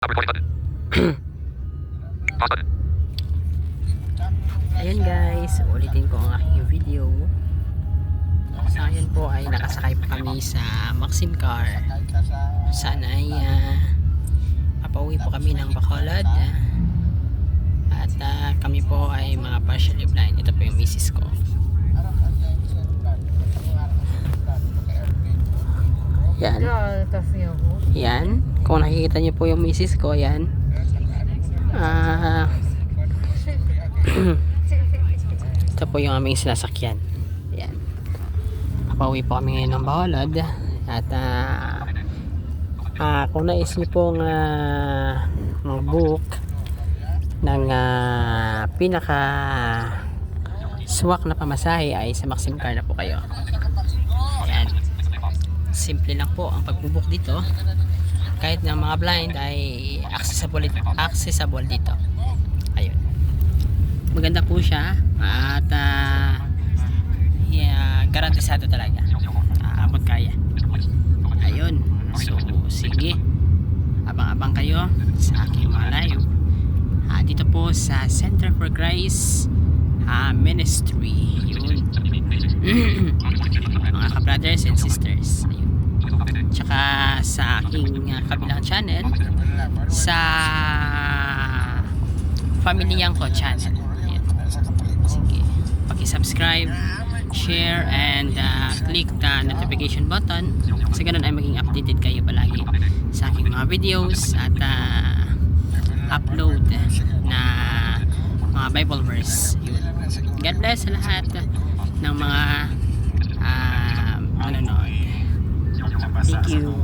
Ayan guys, ulitin ko ang aking video. Ngayon po ay nakasakay pa kami sa Maxim Car. Saan ay papauwi po kami ng Bacolod. At kami po ay mga partially blind. Ito po yung misis ko. Yan. Yan. Kung nakikita niyo po yung misis ko, yan. Ito po yung aming sinasakyan. Yan. Pauwi po kami ngayon ng Bacolod. At kung nais niyo pong mag-book ng pinaka swak na pamasahe ay sa Maxim Car na po kayo. Ayan. Simple lang po ang pag-book dito. Kahit ng mga blind ay accessible dito. Ayun. Maganda po siya at garantisado talaga. Abot kaya. Ayun. So sige. Abang-abang kayo sa aking mga live. Dito po sa Center for Christ Ministry. Yun. Mga ka-brothers and sisters. Ayun. Tsaka sa aking kabilang channel sa Pamilyang Ko channel. Ayan. Sige, paki-subscribe, share and click the notification button kasi ganun ay maging updated kayo palagi sa aking mga videos at upload na mga Bible verse. God bless sa lahat ng mga manonood. Thank you.